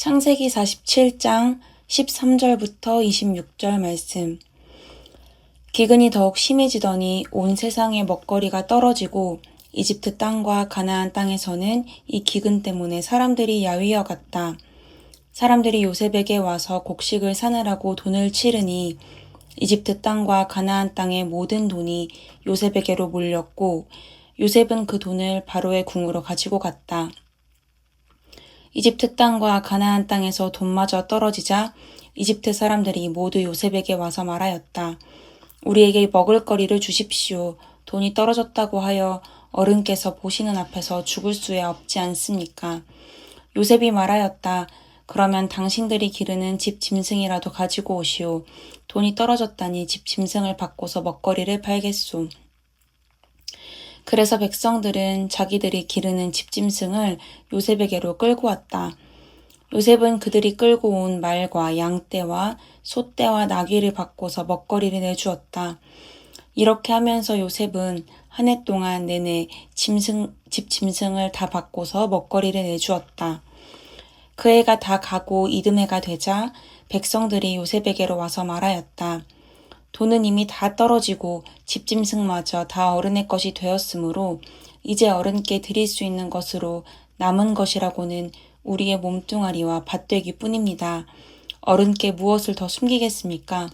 창세기 47장 13절부터 26절 말씀. 기근이 더욱 심해지더니 온 세상의 먹거리가 떨어지고 이집트 땅과 가나안 땅에서는 이 기근 때문에 사람들이 야위어 갔다. 사람들이 요셉에게 와서 곡식을 사느라고 돈을 치르니 이집트 땅과 가나안 땅의 모든 돈이 요셉에게로 몰렸고 요셉은 그 돈을 바로의 궁으로 가지고 갔다. 이집트 땅과 가나안 땅에서 돈마저 떨어지자 이집트 사람들이 모두 요셉에게 와서 말하였다. 우리에게 먹을거리를 주십시오. 돈이 떨어졌다고 하여 어른께서 보시는 앞에서 죽을 수야 없지 않습니까? 요셉이 말하였다. 그러면 당신들이 기르는 집 짐승이라도 가지고 오시오. 돈이 떨어졌다니 집 짐승을 바꿔서 먹거리를 팔겠소. 그래서 백성들은 자기들이 기르는 집짐승을 요셉에게로 끌고 왔다. 요셉은 그들이 끌고 온 말과 양떼와 소떼와 나귀를 바꿔서 먹거리를 내주었다. 이렇게 하면서 요셉은 한 해 동안 내내 집짐승을 다 바꿔서 먹거리를 내주었다. 그 해가 다 가고 이듬해가 되자 백성들이 요셉에게로 와서 말하였다. 돈은 이미 다 떨어지고 집짐승마저 다 어른의 것이 되었으므로 이제 어른께 드릴 수 있는 것으로 남은 것이라고는 우리의 몸뚱아리와 밭되기뿐입니다. 어른께 무엇을 더 숨기겠습니까?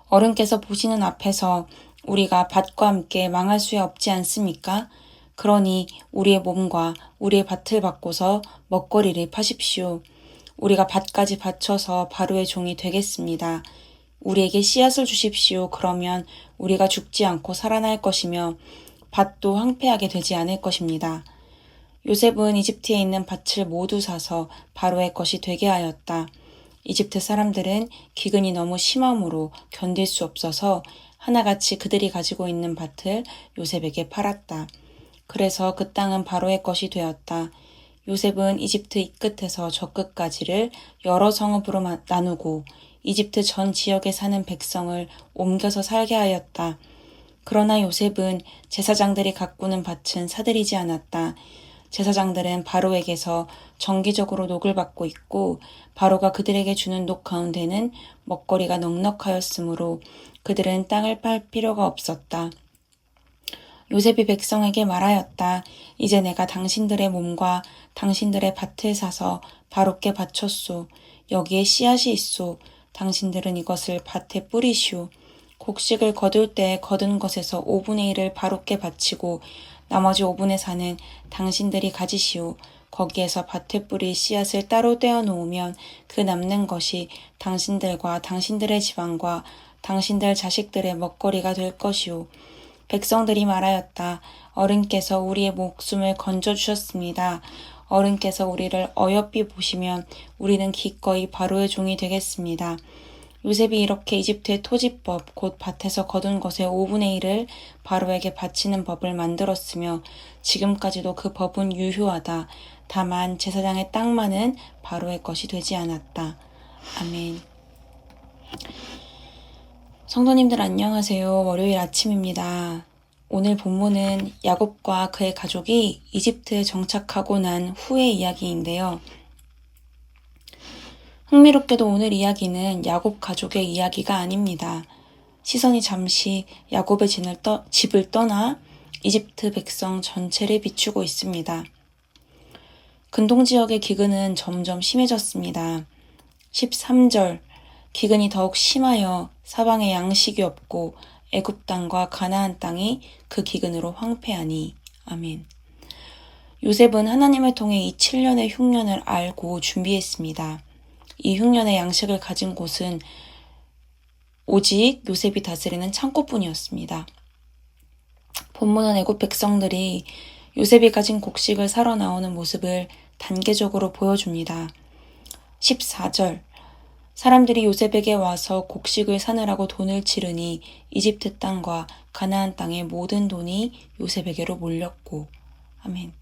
어른께서 보시는 앞에서 우리가 밭과 함께 망할 수야 없지 않습니까? 그러니 우리의 몸과 우리의 밭을 바꿔서 먹거리를 파십시오. 우리가 밭까지 바쳐서 바로의 종이 되겠습니다. 우리에게 씨앗을 주십시오. 그러면 우리가 죽지 않고 살아날 것이며 밭도 황폐하게 되지 않을 것입니다. 요셉은 이집트에 있는 밭을 모두 사서 바로의 것이 되게 하였다. 이집트 사람들은 기근이 너무 심함으로 견딜 수 없어서 하나같이 그들이 가지고 있는 밭을 요셉에게 팔았다. 그래서 그 땅은 바로의 것이 되었다. 요셉은 이집트 이 끝에서 저 끝까지를 여러 성읍으로 나누고 이집트 전 지역에 사는 백성을 옮겨서 살게 하였다. 그러나 요셉은 제사장들이 가꾸는 밭은 사들이지 않았다. 제사장들은 바로에게서 정기적으로 녹을 받고 있고 바로가 그들에게 주는 녹 가운데는 먹거리가 넉넉하였으므로 그들은 땅을 팔 필요가 없었다. 요셉이 백성에게 말하였다. 이제 내가 당신들의 몸과 당신들의 밭을 사서 바로께 바쳤소. 여기에 씨앗이 있소. 당신들은 이것을 밭에 뿌리시오. 곡식을 거둘 때 거둔 것에서 5분의 1을 바로께 바치고 나머지 5분의 4는 당신들이 가지시오. 거기에서 밭에 뿌릴 씨앗을 따로 떼어 놓으면 그 남는 것이 당신들과 당신들의 집안과 당신들 자식들의 먹거리가 될 것이오. 백성들이 말하였다. 어른께서 우리의 목숨을 건져주셨습니다. 어른께서 우리를 어여삐 보시면 우리는 기꺼이 바로의 종이 되겠습니다. 요셉이 이렇게 이집트의 토지법 곧 밭에서 거둔 것의 5분의 1을 바로에게 바치는 법을 만들었으며 지금까지도 그 법은 유효하다. 다만 제사장의 땅만은 바로의 것이 되지 않았다. 아멘. 성도님들 안녕하세요. 월요일 아침입니다. 오늘 본문은 야곱과 그의 가족이 이집트에 정착하고 난 후의 이야기인데요. 흥미롭게도 오늘 이야기는 야곱 가족의 이야기가 아닙니다. 시선이 잠시 야곱의 집을 떠나 이집트 백성 전체를 비추고 있습니다. 근동 지역의 기근은 점점 심해졌습니다. 13절 기근이 더욱 심하여 사방에 양식이 없고 애굽 땅과 가나안 땅이 그 기근으로 황폐하니. 아멘. 요셉은 하나님을 통해 이 7년의 흉년을 알고 준비했습니다. 이 흉년의 양식을 가진 곳은 오직 요셉이 다스리는 창고뿐이었습니다. 본문은 애굽 백성들이 요셉이 가진 곡식을 사러 나오는 모습을 단계적으로 보여줍니다. 14절 사람들이 요셉에게 와서 곡식을 사느라고 돈을 치르니 이집트 땅과 가나안 땅의 모든 돈이 요셉에게로 몰렸고. 아멘.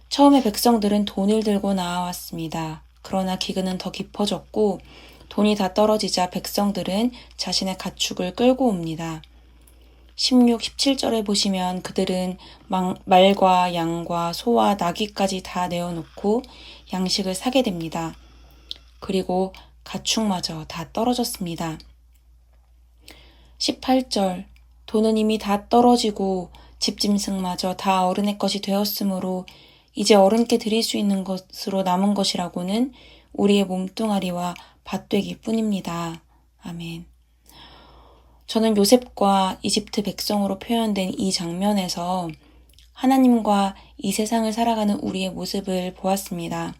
처음에 백성들은 돈을 들고 나와왔습니다. 그러나 기근은 더 깊어졌고 돈이 다 떨어지자 백성들은 자신의 가축을 끌고 옵니다. 16, 17절에 보시면 그들은 말과 양과 소와 나귀까지 다 내어놓고 양식을 사게 됩니다. 그리고 가축마저 다 떨어졌습니다. 18절 돈은 이미 다 떨어지고 집짐승마저 다 어른의 것이 되었으므로 이제 어른께 드릴 수 있는 것으로 남은 것이라고는 우리의 몸뚱아리와 밭되기 뿐입니다. 아멘. 저는 요셉과 이집트 백성으로 표현된 이 장면에서 하나님과 이 세상을 살아가는 우리의 모습을 보았습니다.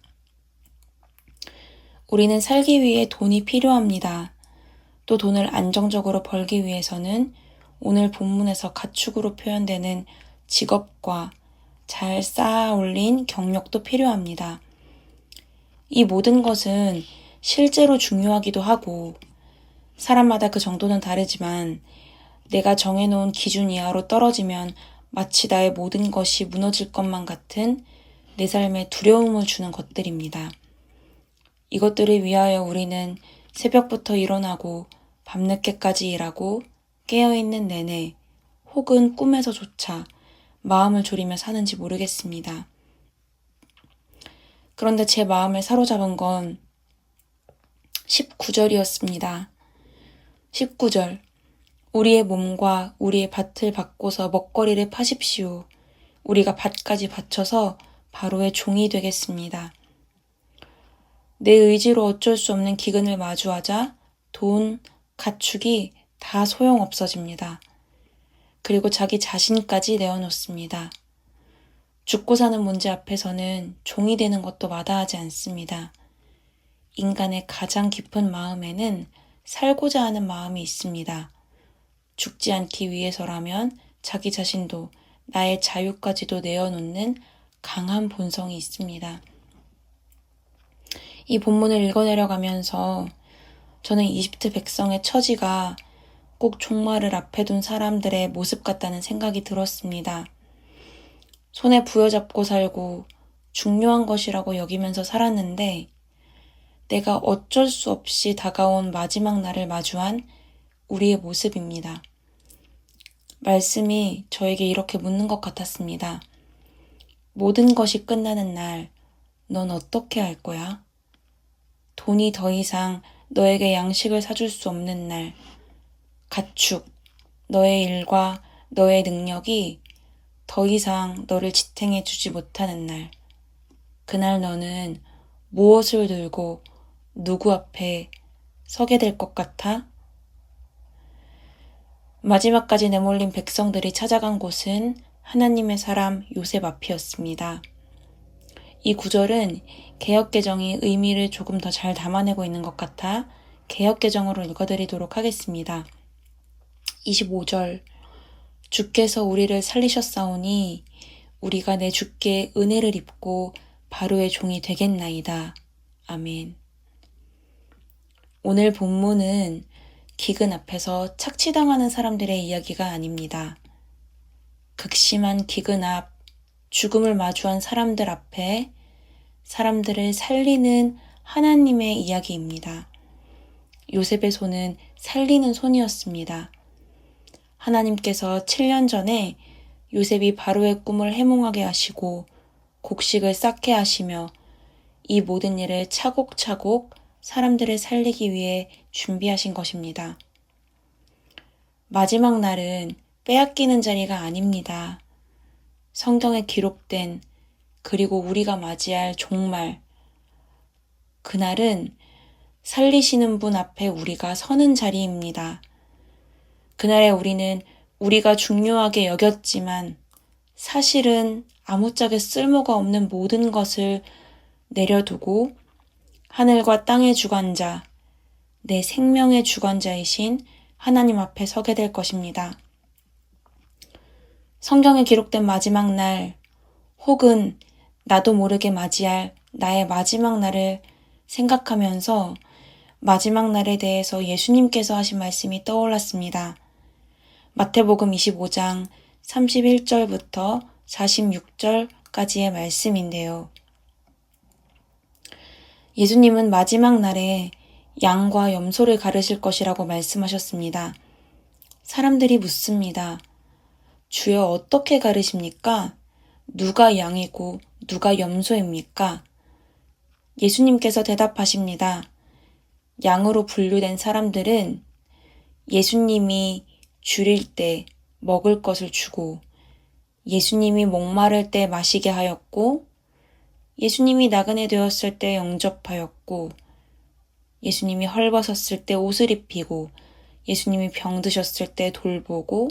우리는 살기 위해 돈이 필요합니다. 또 돈을 안정적으로 벌기 위해서는 오늘 본문에서 가축으로 표현되는 직업과 잘 쌓아 올린 경력도 필요합니다. 이 모든 것은 실제로 중요하기도 하고 사람마다 그 정도는 다르지만 내가 정해놓은 기준 이하로 떨어지면 마치 나의 모든 것이 무너질 것만 같은 내 삶에 두려움을 주는 것들입니다. 이것들을 위하여 우리는 새벽부터 일어나고 밤늦게까지 일하고 깨어있는 내내 혹은 꿈에서조차 마음을 졸이며 사는지 모르겠습니다. 그런데 제 마음을 사로잡은 건 19절이었습니다. 19절 우리의 몸과 우리의 밭을 바꿔서 먹거리를 파십시오. 우리가 밭까지 바쳐서 바로의 종이 되겠습니다. 내 의지로 어쩔 수 없는 기근을 마주하자 돈, 가축이 다 소용없어집니다. 그리고 자기 자신까지 내어놓습니다. 죽고 사는 문제 앞에서는 종이 되는 것도 마다하지 않습니다. 인간의 가장 깊은 마음에는 살고자 하는 마음이 있습니다. 죽지 않기 위해서라면 자기 자신도 나의 자유까지도 내어놓는 강한 본성이 있습니다. 이 본문을 읽어내려가면서 저는 이집트 백성의 처지가 꼭 종말을 앞에 둔 사람들의 모습 같다는 생각이 들었습니다. 손에 부여잡고 살고 중요한 것이라고 여기면서 살았는데 내가 어쩔 수 없이 다가온 마지막 날을 마주한 우리의 모습입니다. 말씀이 저에게 이렇게 묻는 것 같았습니다. 모든 것이 끝나는 날, 넌 어떻게 할 거야? 돈이 더 이상 너에게 양식을 사줄 수 없는 날, 가축, 너의 일과 너의 능력이 더 이상 너를 지탱해 주지 못하는 날, 그날 너는 무엇을 들고 누구 앞에 서게 될 것 같아? 마지막까지 내몰린 백성들이 찾아간 곳은 하나님의 사람 요셉 앞이었습니다. 이 구절은 개역개정이 의미를 조금 더 잘 담아내고 있는 것 같아 개역개정으로 읽어드리도록 하겠습니다. 25절 주께서 우리를 살리셨사오니 우리가 내 주께 은혜를 입고 바로의 종이 되겠나이다. 아멘. 오늘 본문은 기근 앞에서 착취당하는 사람들의 이야기가 아닙니다. 극심한 기근 앞, 죽음을 마주한 사람들 앞에 사람들을 살리는 하나님의 이야기입니다. 요셉의 손은 살리는 손이었습니다. 하나님께서 7년 전에 요셉이 바로의 꿈을 해몽하게 하시고 곡식을 쌓게 하시며 이 모든 일을 차곡차곡 사람들을 살리기 위해 준비하신 것입니다. 마지막 날은 빼앗기는 자리가 아닙니다. 성경에 기록된 그리고 우리가 맞이할 종말, 그날은 살리시는 분 앞에 우리가 서는 자리입니다. 그날에 우리는 우리가 중요하게 여겼지만 사실은 아무짝에 쓸모가 없는 모든 것을 내려두고 하늘과 땅의 주관자, 내 생명의 주관자이신 하나님 앞에 서게 될 것입니다. 성경에 기록된 마지막 날, 혹은 나도 모르게 맞이할 나의 마지막 날을 생각하면서 마지막 날에 대해서 예수님께서 하신 말씀이 떠올랐습니다. 마태복음 25장 31절부터 46절까지의 말씀인데요. 예수님은 마지막 날에 양과 염소를 가르실 것이라고 말씀하셨습니다. 사람들이 묻습니다. 주여 어떻게 가르십니까? 누가 양이고 누가 염소입니까? 예수님께서 대답하십니다. 양으로 분류된 사람들은 예수님이 줄일 때 먹을 것을 주고, 예수님이 목마를 때 마시게 하였고, 예수님이 나그네 되었을 때 영접하였고, 예수님이 헐벗었을 때 옷을 입히고, 예수님이 병드셨을 때 돌보고,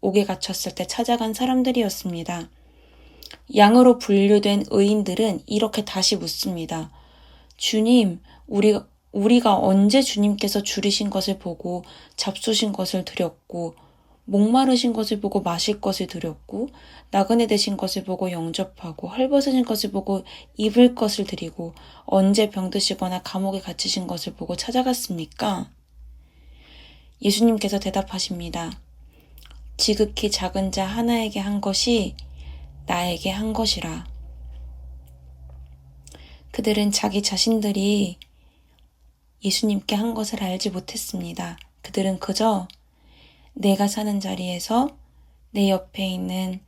옥에 갇혔을 때 찾아간 사람들이었습니다. 양으로 분류된 의인들은 이렇게 다시 묻습니다. 주님, 우리가 언제 주님께서 줄이신 것을 보고 잡수신 것을 드렸고, 목마르신 것을 보고 마실 것을 드렸고, 나그네 되신 것을 보고 영접하고, 헐벗으신 것을 보고 입을 것을 드리고, 언제 병드시거나 감옥에 갇히신 것을 보고 찾아갔습니까? 예수님께서 대답하십니다. 지극히 작은 자 하나에게 한 것이 나에게 한 것이라. 그들은 자기 자신들이 예수님께 한 것을 알지 못했습니다. 그들은 그저 내가 사는 자리에서 내 옆에 있는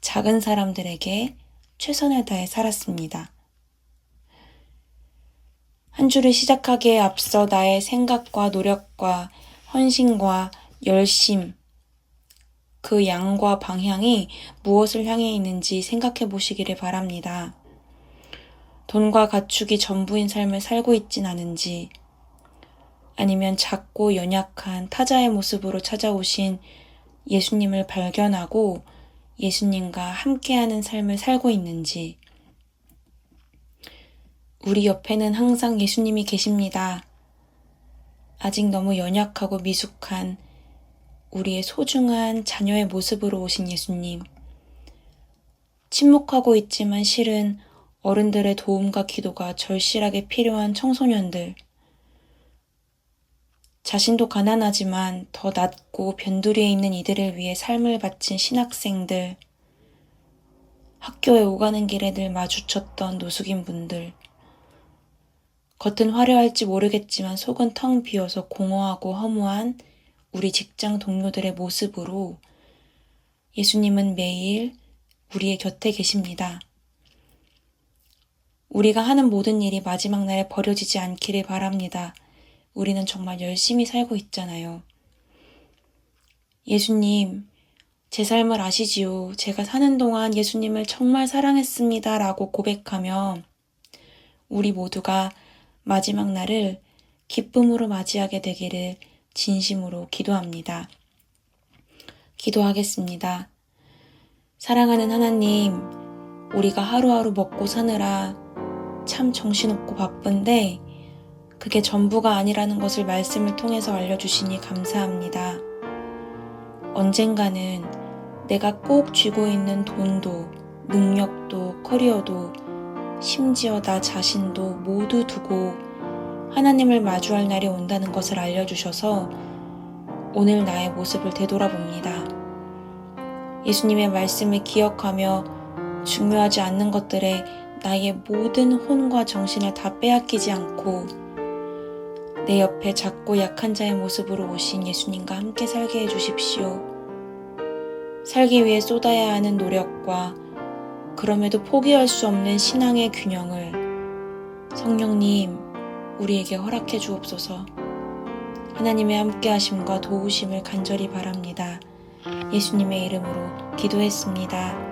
작은 사람들에게 최선을 다해 살았습니다. 한 주를 시작하기에 앞서 나의 생각과 노력과 헌신과 열심, 그 양과 방향이 무엇을 향해 있는지 생각해 보시기를 바랍니다. 돈과 가축이 전부인 삶을 살고 있진 않은지, 아니면 작고 연약한 타자의 모습으로 찾아오신 예수님을 발견하고 예수님과 함께하는 삶을 살고 있는지, 우리 옆에는 항상 예수님이 계십니다. 아직 너무 연약하고 미숙한 우리의 소중한 자녀의 모습으로 오신 예수님. 침묵하고 있지만 실은 어른들의 도움과 기도가 절실하게 필요한 청소년들. 자신도 가난하지만 더 낮고 변두리에 있는 이들을 위해 삶을 바친 신학생들. 학교에 오가는 길에 늘 마주쳤던 노숙인 분들. 겉은 화려할지 모르겠지만 속은 텅 비어서 공허하고 허무한 우리 직장 동료들의 모습으로 예수님은 매일 우리의 곁에 계십니다. 우리가 하는 모든 일이 마지막 날에 버려지지 않기를 바랍니다. 우리는 정말 열심히 살고 있잖아요. 예수님, 제 삶을 아시지요. 제가 사는 동안 예수님을 정말 사랑했습니다. 라고 고백하며 우리 모두가 마지막 날을 기쁨으로 맞이하게 되기를 진심으로 기도합니다. 기도하겠습니다. 사랑하는 하나님, 우리가 하루하루 먹고 사느라 참 정신없고 바쁜데 그게 전부가 아니라는 것을 말씀을 통해서 알려주시니 감사합니다. 언젠가는 내가 꼭 쥐고 있는 돈도, 능력도, 커리어도, 심지어 나 자신도 모두 두고 하나님을 마주할 날이 온다는 것을 알려주셔서 오늘 나의 모습을 되돌아봅니다. 예수님의 말씀을 기억하며 중요하지 않는 것들에 나의 모든 혼과 정신을 다 빼앗기지 않고 내 옆에 작고 약한 자의 모습으로 오신 예수님과 함께 살게 해주십시오. 살기 위해 쏟아야 하는 노력과 그럼에도 포기할 수 없는 신앙의 균형을 성령님 우리에게 허락해 주옵소서. 하나님의 함께하심과 도우심을 간절히 바랍니다. 예수님의 이름으로 기도했습니다.